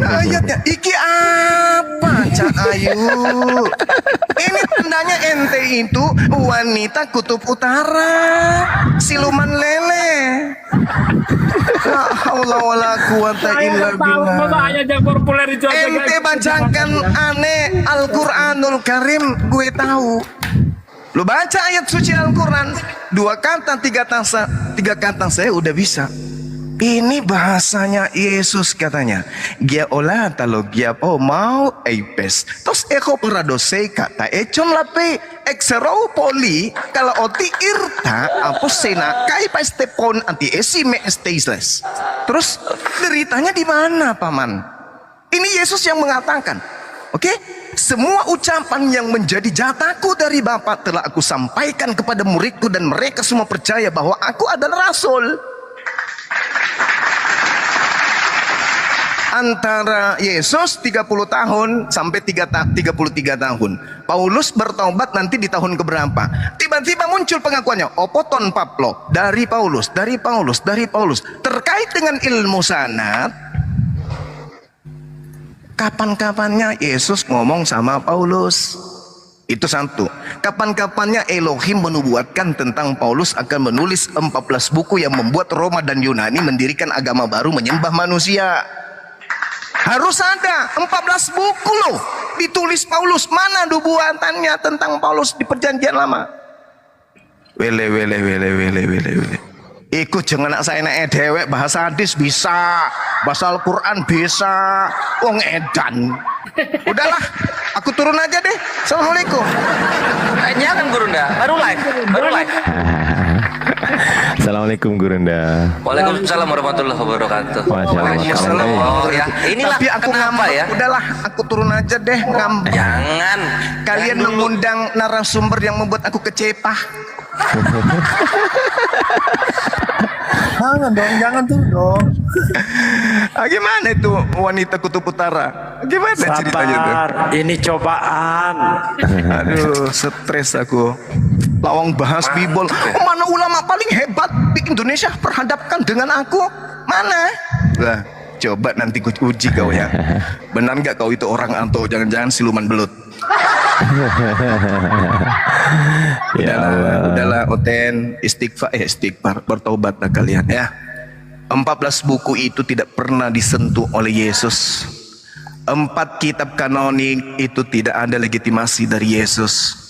ayatnya. Iki apa, Cak Ayu? Ini tandanya ente itu wanita kutub utara, siluman lele. La haula wala quwata illa billah. Ente bacakan aneh Al-Quranul Karim, gue tahu. Lu baca ayat suci Al-Quran, 2 kata, 3 kata saya udah bisa. Ini bahasanya Yesus katanya. Gia ola talo gia po mau eipes. Tos eko paradose kata econ lape exero poli kalau oti irta apa sena kai pestepon anti esime esteisles. Terus deritanya di mana, Paman? Ini Yesus yang mengatakan. Oke? Semua ucapan yang menjadi jataku dari Bapa telah aku sampaikan kepada muridku dan mereka semua percaya bahwa aku adalah rasul. Antara Yesus 30 tahun sampai 33 tahun. Paulus bertaubat nanti di tahun keberapa? Tiba-tiba muncul pengakuannya, opoton Pablo, dari Paulus. Terkait dengan ilmu sanad, kapan-kapannya Yesus ngomong sama Paulus. Itu satu. Kapan-kapannya Elohim menubuatkan tentang Paulus akan menulis 14 buku yang membuat Roma dan Yunani mendirikan agama baru menyembah manusia. Harus ada 14 buku loh ditulis Paulus. Mana nubuatannya tentang Paulus di perjanjian lama? Wele. Ikut jangan anak saya naik dewek, bahasa hadis bisa, bahasa Al-Quran bisa, wong edan. Udahlah, aku turun aja deh. Assalamualaikum. Jangan Gurunda, baru live. Assalamualaikum Gurunda. Waalaikumsalam warahmatullahi wabarakatuh. Waalaikumsalam. Oh ya, inilah tapi aku kenapa ya? Udahlah, aku turun aja deh ngambek. Jangan. Kalian mengundang narasumber yang membuat aku kecepah. Jangan dong. Gimana itu wanita kutub utara? Gimana ceritanya tuh? Ini cobaan. Aduh, stres aku. Lawang bahas bibol. Mana ulama paling hebat di Indonesia perhadapkan dengan aku? Mana? Lah, coba nanti ku uji kau ya. Benar nggak kau itu orang atau jangan-jangan siluman belut? Ya udahlah Oten, istighfar, bertobat kalian ya. 14 buku itu tidak pernah disentuh oleh Yesus. 4 kitab kanonik itu tidak ada legitimasi dari Yesus.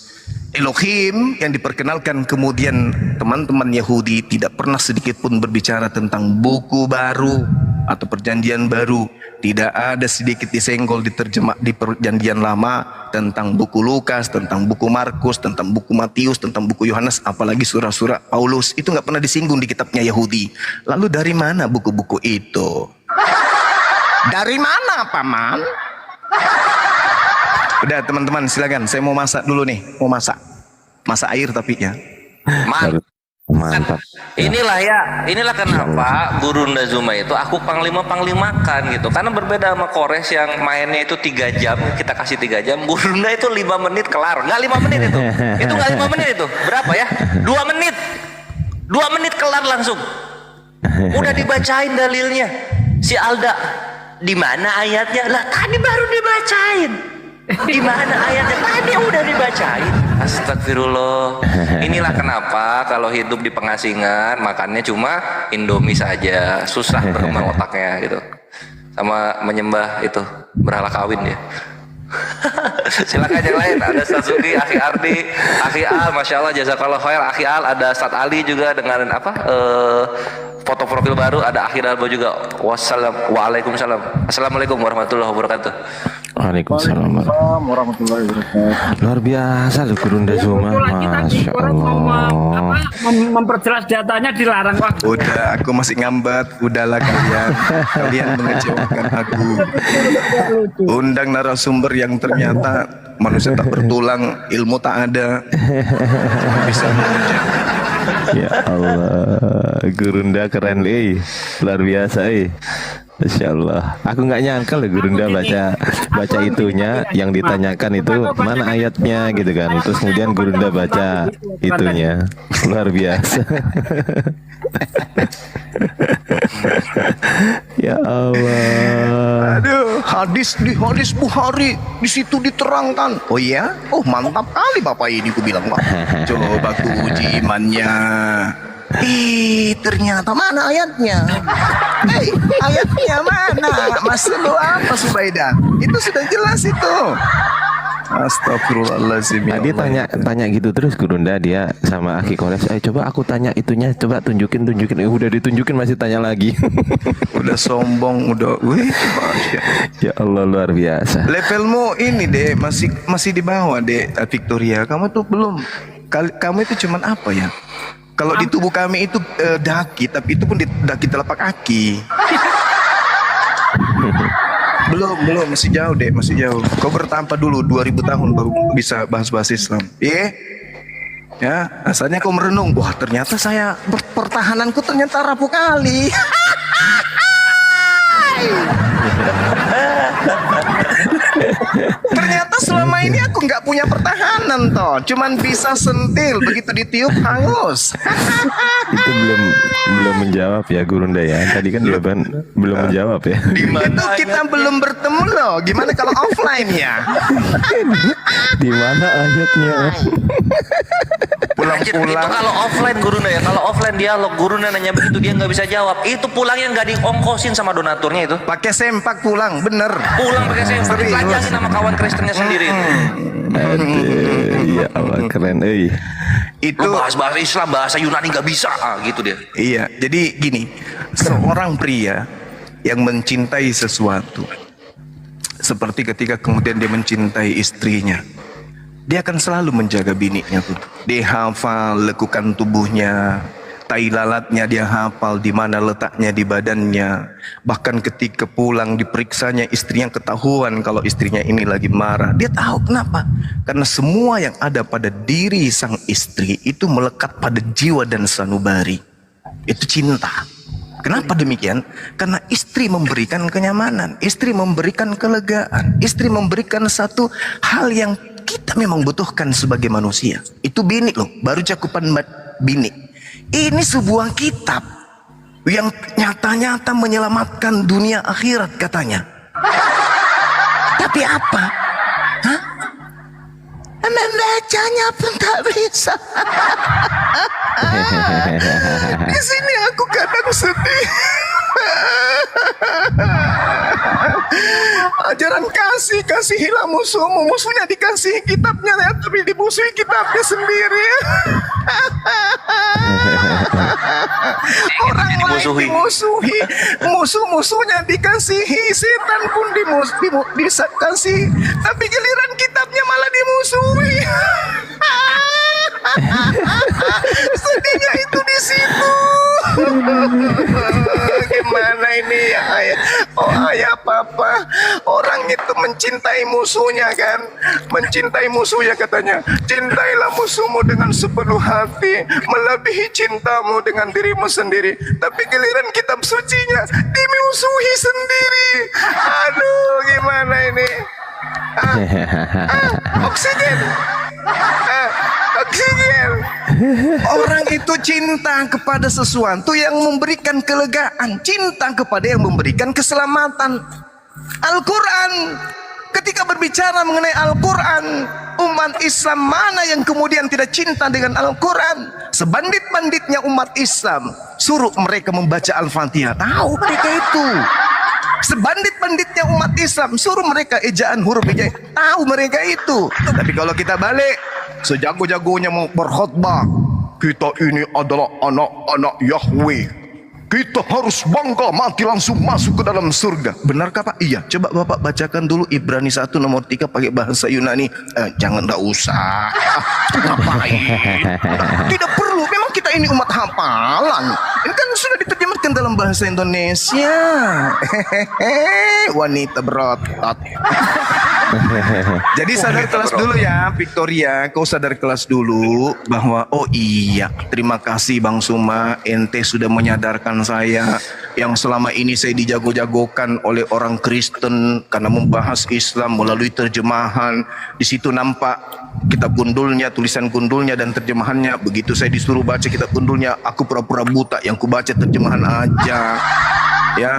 Elohim yang diperkenalkan kemudian teman-teman Yahudi tidak pernah sedikit pun berbicara tentang buku baru atau perjanjian baru. Tidak ada sedikit disenggol diterjemah di perjanjian lama tentang buku Lukas, tentang buku Markus, tentang buku Matius, tentang buku Yohanes, apalagi surah-surah Paulus. Itu nggak pernah disinggung di kitabnya Yahudi. Lalu dari mana buku-buku itu? Dari mana, Paman? Udah teman-teman silakan, saya mau masak dulu nih, mau masak air tapi ya. Mantap. Inilah kenapa Gurunda Zuma itu aku panglima-panglimakan gitu. Karena berbeda sama Kores yang mainnya itu 3 jam, kita kasih 3 jam. Gurunda itu 5 menit kelar. Enggak 5 menit itu. Itu enggak 5 menit itu. Berapa ya? 2 menit. 2 menit kelar langsung. Udah dibacain dalilnya. Si Alda, di mana ayatnya? Lah tadi baru dibacain. Di mana ayatnya? Tadi udah dibacain. Astagfirullah. Inilah kenapa kalau hidup di pengasingan makannya cuma Indomie saja, susah berkembang otaknya gitu. Sama menyembah itu berhala kawin ya. Silakan yang lain, ada Satsuki, Akhi Ardi, Akhi Al, Masya Allah, jazakallah khair, Akhi Al, ada Sat Ali juga dengan foto profil baru, ada Akhi Albo juga. Waalaikumsalam. Assalamualaikum warahmatullahi wabarakatuh. Waalaikumsalam warahmatullahi wabarakatuh. Luar biasa loh Gurunda Zuma, Masya Allah. Memperjelas datanya dilarang waktu. Udah, aku masih ngambat. Udahlah kalian mengecewakan aku. Undang narasumber yang ternyata manusia tak bertulang, ilmu tak ada. Bisa Ya Allah, Gurunda keren, luar biasa, Masya Allah. Aku nggak nyangka loh Gurunda baca itunya, yang ditanyakan itu mana ayatnya gitu kan. Terus kemudian Gurunda baca itunya, luar biasa. Ya Allah. Aduh, di hadis Bukhari di situ diterangkan. Oh iya? Oh mantap kali Bapak ini, ku bilang. Wah, coba ku uji imannya. Ternyata mana ayatnya? Ayatnya mana? Maksud lu apa Subaidah? Itu sudah jelas itu. Astagfirullahaladzim. Nah, dia tanya gitu terus Gurunda, dia sama Aki Kores, coba aku tanya itunya, coba tunjukin. Udah ditunjukin masih tanya lagi. Udah sombong, udah. Wih, Ya Allah, luar biasa. levelmu ini deh masih di bawah deh, Victoria. Kamu tuh belum. Kamu itu cuman apa ya? Kalau di tubuh kami itu daki, tapi itu pun di daki telapak kaki. Belum, masih jauh deh, masih jauh. Kau bertanpa dulu 2000 tahun baru bisa bahas Islam. Iya? Ya, asalnya kau merenung, wah ternyata saya pertahananku ternyata rapuh kali. Ternyata selama ini aku nggak punya pertahanan toh, cuman bisa sentil, begitu ditiup hangus. Itu belum menjawab ya Gurunda ya. Tadi kan belum menjawab ya. Itu kita belum bertemu loh. Gimana kalau offline ya? Di mana ayatnya? Itu Pulang-pulang. kalau offline Gurunda ya, kalau offline dialog Gurunda nanya begitu dia nggak bisa jawab. Itu pulangnya nggak diongkosin sama donaturnya itu. Pakai sempak pulang, bener. Pulang pakai sempak Serius. dipelajangin sama kawan Kristennya sendiri itu. Aduh, ya Allah keren, Itu Lu bahas Islam, bahasa Yunani nggak bisa, gitu dia. iya. Jadi gini, seorang pria yang mencintai sesuatu, seperti ketika kemudian dia mencintai istrinya, dia akan selalu menjaga bininya tuh. Dia hafal lekukan tubuhnya, tai lalatnya dia hafal di mana letaknya di badannya. Bahkan ketika pulang diperiksanya istrinya, ketahuan kalau istrinya ini lagi marah. Dia tahu kenapa? Karena semua yang ada pada diri sang istri itu melekat pada jiwa dan sanubari. Itu cinta. Kenapa demikian? Karena istri memberikan kenyamanan, istri memberikan kelegaan, istri memberikan satu hal yang kita memang butuhkan sebagai manusia. Itu bini loh, baru cakupan bini. Ini sebuah kitab yang nyata-nyata menyelamatkan dunia akhirat katanya. Tapi apa? Hah? Membacanya pun tak bisa. Di sini aku kadang sedih. Ajaran kasihilah musuhmu. Musuhnya dikasih kitabnya, tapi dimusuhi kitabnya sendiri. Orang lain dimusuhi, musuhnya dikasihi, setan pun dikasih, tapi giliran kitabnya malah dimusuhi. Sedihnya itu di situ. Gimana ini ya ayah? Oh ayah papa, orang itu mencintai musuhnya kan, mencintai musuhnya katanya. Cintailah musuhmu dengan sepenuh hati, melebihi cintamu dengan dirimu sendiri. Tapi giliran kitab sucinya dimusuhi sendiri. Aduh gimana ini? Oksigen. Oksigen. Orang itu cinta kepada sesuatu yang memberikan kelegaan, cinta kepada yang memberikan keselamatan. Al-Quran, ketika berbicara mengenai Al-Quran, umat Islam mana yang kemudian tidak cinta dengan Al-Quran? Sebandit-banditnya umat Islam, suruh mereka membaca Al-Fatihah. Tahu mereka itu. Sebandit-banditnya umat Islam, suruh mereka ejaan huruf ejaan. Tahu mereka itu. Tapi kalau kita balik, sejago-jagonya mau berkhutbah, kita ini adalah anak-anak Yahweh, kita harus bangga mati langsung masuk ke dalam surga. Benarkah Pak? Iya. Coba Bapak bacakan dulu Ibrani 1 nomor 3 pakai bahasa Yunani. Jangan, enggak usah. Ngapain? Tidak perlu. Memang kita ini umat hafalan. Ini kan sudah diterjemahkan dalam bahasa Indonesia. Wanita berotot. Jadi sadar kelas dulu ya Victoria, kau sadar kelas dulu bahwa oh iya, terima kasih Bang Suma, ente sudah menyadarkan saya yang selama ini saya dijago-jagokan oleh orang Kristen karena membahas Islam melalui terjemahan. Di situ nampak kitab gundulnya, tulisan gundulnya dan terjemahannya. Begitu saya disuruh baca kitab gundulnya, aku pura-pura buta, yang ku baca terjemahan aja. Ya.